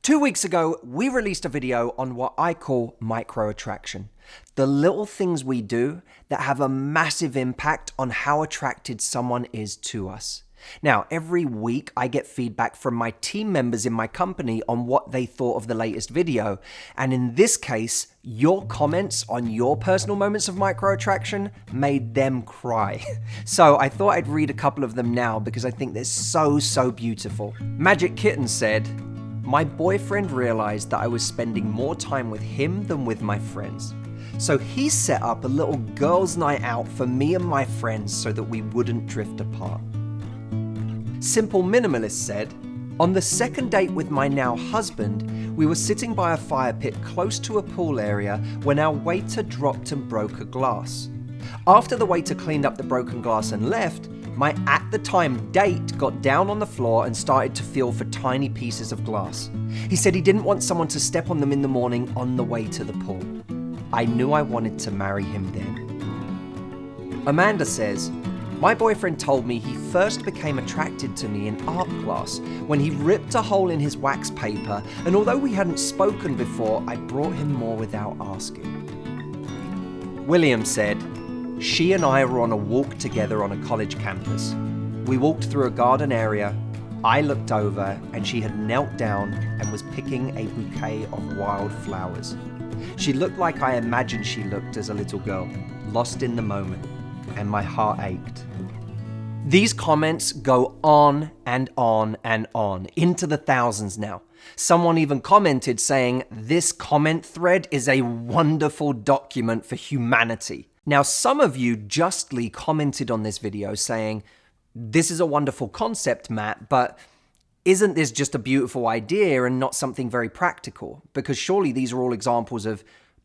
2 weeks ago, we released a video on what I call micro-attraction. The little things we do that have a massive impact on how attracted someone is to us. Now, every week I get feedback from my team members in my company on what they thought of the latest video. And in this case, your comments on your personal moments of micro-attraction made them cry. So I thought I'd read a couple of them now because I think they're so beautiful. Magic Kitten said, "My boyfriend realized that I was spending more time with him than with my friends. So he set up a little girls' night out for me and my friends so that we wouldn't drift apart." Simple Minimalist said, "On the second date with my now husband, we were sitting by a fire pit close to a pool area when our waiter dropped and broke a glass. After the waiter cleaned up the broken glass and left, my at-the-time date got down on the floor and started to feel for tiny pieces of glass. He said he didn't want someone to step on them in the morning on the way to the pool. I knew I wanted to marry him then." Amanda says, "My boyfriend told me he first became attracted to me in art class when he ripped a hole in his wax paper, and although we hadn't spoken before, I brought him more without asking." William said, "She and I were on a walk together on a college campus. We walked through a garden area. I looked over and she had knelt down and was picking a bouquet of wild flowers. She looked like I imagined she looked as a little girl, lost in the moment, and my heart ached." These comments go on and on and on, into the thousands now. Someone even commented saying, "This comment thread is a wonderful document for humanity." Now, some of you justly commented on this video saying, "This is a wonderful concept, Matt, but isn't this just a beautiful idea and not something very practical? Because surely these are all examples of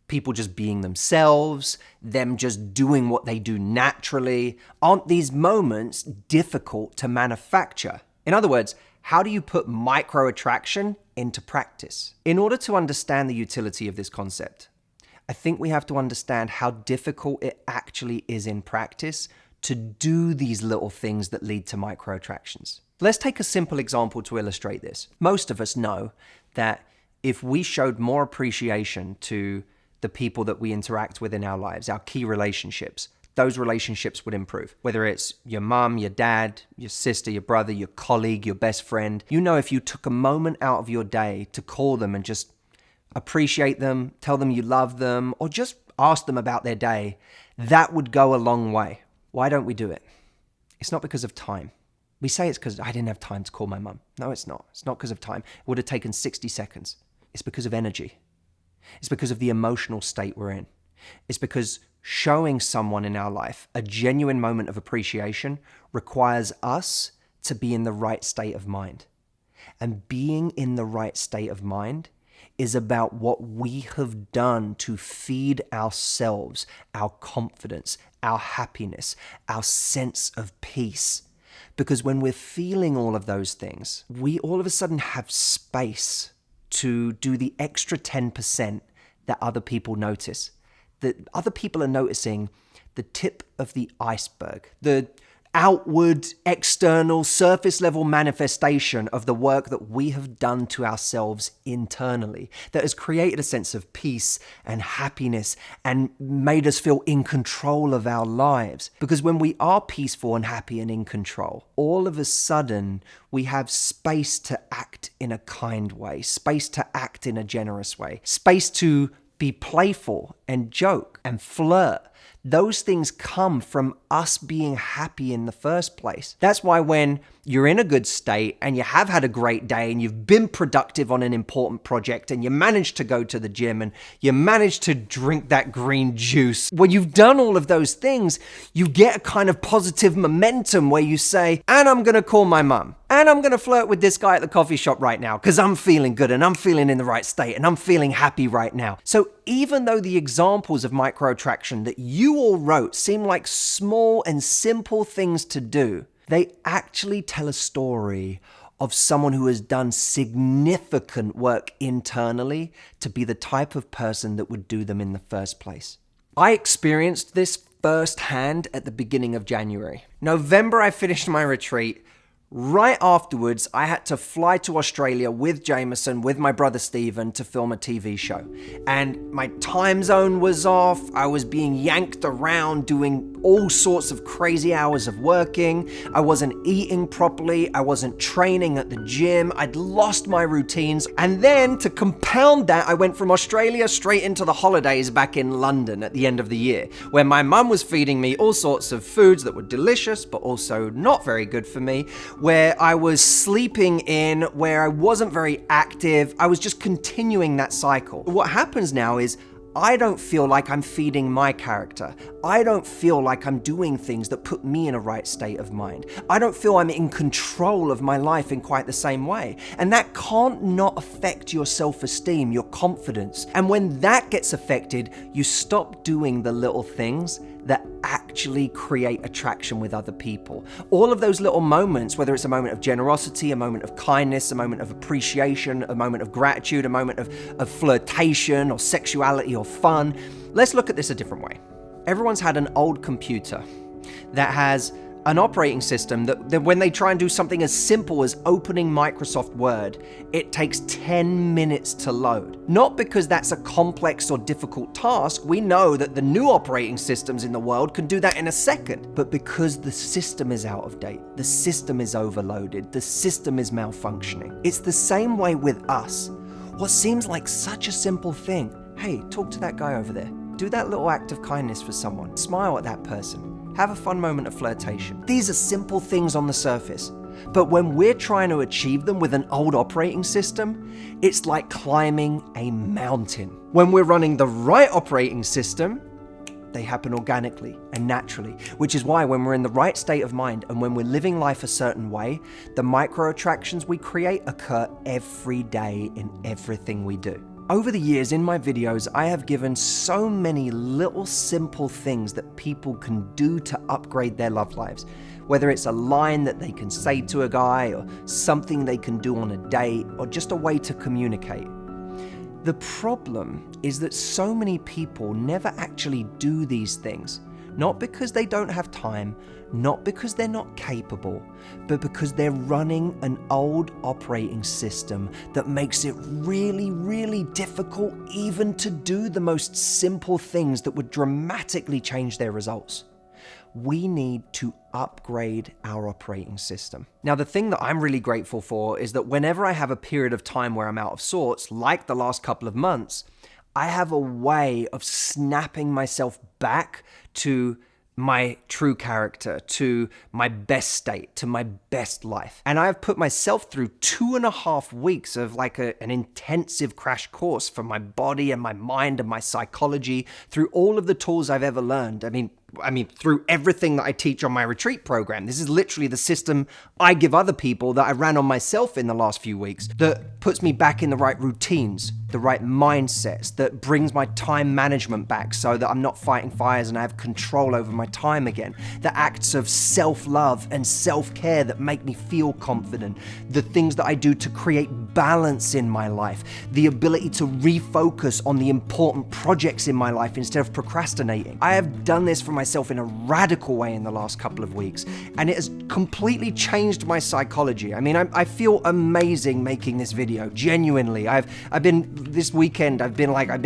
people just being themselves, them just doing what they do naturally. Aren't these moments difficult to manufacture?" In other words, how do you put micro-attraction into practice? In order to understand the utility of this concept, I think we have to understand how difficult it actually is in practice to do these little things that lead to micro-attractions. Let's take a simple example to illustrate this. Most of us know that if we showed more appreciation to the people that we interact with in our lives, our key relationships, those relationships would improve. Whether it's your mom, your dad, your sister, your brother, your colleague, your best friend. You know, if you took a moment out of your day to call them and just appreciate them, tell them you love them, or just ask them about their day, that would go a long way. Why don't we do it? It's not because of time. We say it's because I didn't have time to call my mum. No, it's not. It's not because of time. It would have taken 60 seconds. It's because of energy. It's because of the emotional state we're in. It's because showing someone in our life a genuine moment of appreciation requires us to be in the right state of mind. And being in the right state of mind is about what we have done to feed ourselves, our confidence, our happiness, our sense of peace. Because when we're feeling all of those things, we all of a sudden have space to do the extra 10% that other people notice. That other people are noticing the tip of the iceberg, the outward, external, surface level manifestation of the work that we have done to ourselves internally that has created a sense of peace and happiness and made us feel in control of our lives. Because when we are peaceful and happy and in control, all of a sudden we have space to act in a kind way, space to act in a generous way, space to be playful and joke and flirt. Those things come from us being happy in the first place. That's why when you're in a good state and you have had a great day and you've been productive on an important project and you managed to go to the gym and you managed to drink that green juice, when you've done all of those things, you get a kind of positive momentum where you say, "And I'm going to call my mum. And I'm going to flirt with this guy at the coffee shop right now because I'm feeling good and I'm feeling in the right state and I'm feeling happy right now." So even though the examples of micro-attraction that you all wrote seem like small and simple things to do, they actually tell a story of someone who has done significant work internally to be the type of person that would do them in the first place. I experienced this firsthand at the beginning of January. November, I finished my retreat. Right afterwards, I had to fly to Australia with Jameson, with my brother Stephen, to film a TV show. And my time zone was off. I was being yanked around doing all sorts of crazy hours of working. I wasn't eating properly. I wasn't training at the gym. I'd lost my routines. And then to compound that, I went from Australia straight into the holidays back in London at the end of the year, where my mum was feeding me all sorts of foods that were delicious, but also not very good for me, where I was sleeping in, where I wasn't very active. I was just continuing that cycle. What happens now is I don't feel like I'm feeding my character. I don't feel like I'm doing things that put me in a right state of mind. I don't feel I'm in control of my life in quite the same way. And that can't not affect your self-esteem, your confidence. And when that gets affected, you stop doing the little things that actually create attraction with other people. All of those little moments, whether it's a moment of generosity, a moment of kindness, a moment of appreciation, a moment of gratitude, a moment of flirtation or sexuality or fun. Let's look at this a different way. Everyone's had an old computer that has an operating system that when they try and do something as simple as opening Microsoft Word, it takes 10 minutes to load. Not because that's a complex or difficult task. We know that the new operating systems in the world can do that in a second, but because the system is out of date, the system is overloaded, the system is malfunctioning. It's the same way with us. What seems like such a simple thing. Hey, talk to that guy over there. Do that little act of kindness for someone. Smile at that person. Have a fun moment of flirtation. These are simple things on the surface, but when we're trying to achieve them with an old operating system, it's like climbing a mountain. When we're running the right operating system, they happen organically and naturally, which is why when we're in the right state of mind and when we're living life a certain way, the micro attractions we create occur every day in everything we do. Over the years in my videos, I have given so many little simple things that people can do to upgrade their love lives. Whether it's a line that they can say to a guy or something they can do on a date or just a way to communicate. The problem is that so many people never actually do these things. Not because they don't have time, not because they're not capable, but because they're running an old operating system that makes it really, really difficult even to do the most simple things that would dramatically change their results. We need to upgrade our operating system. Now, the thing that I'm really grateful for is that whenever I have a period of time where I'm out of sorts, like the last couple of months, I have a way of snapping myself back to my true character, to my best state, to my best life. And I've put myself through 2.5 weeks of like an intensive crash course for my body and my mind and my psychology through all of the tools I've ever learned. I mean, through everything that I teach on my retreat program. This is literally the system I give other people that I ran on myself in the last few weeks that puts me back in the right routines, the right mindsets, that brings my time management back so that I'm not fighting fires and I have control over my time again. The acts of self-love and self-care that make me feel confident. The things that I do to create balance in my life. The ability to refocus on the important projects in my life instead of procrastinating. I have done this for myself in a radical way in the last couple of weeks, and it has completely changed my psychology. I mean, I feel amazing making this video, genuinely. I've been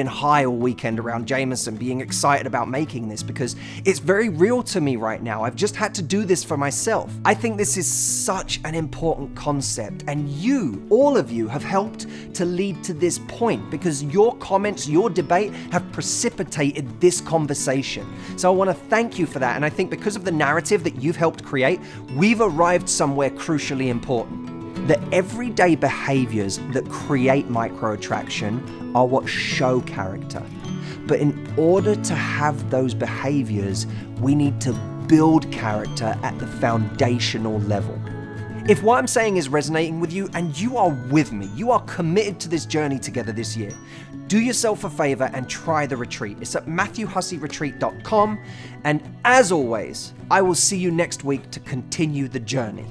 high all weekend around Jameson, being excited about making this because it's very real to me right now. I've just had to do this for myself. I think this is such an important concept, and you, all of you, have helped to lead to this point because your comments, your debate have precipitated this conversation. So I want to thank you for that, and I think because of the narrative that you've helped create, we've arrived somewhere crucially important. The everyday behaviors that create micro-attraction are what show character. But in order to have those behaviors, we need to build character at the foundational level. If what I'm saying is resonating with you and you are with me, you are committed to this journey together this year, do yourself a favor and try the retreat. It's at MatthewHusseyRetreat.com. And as always, I will see you next week to continue the journey.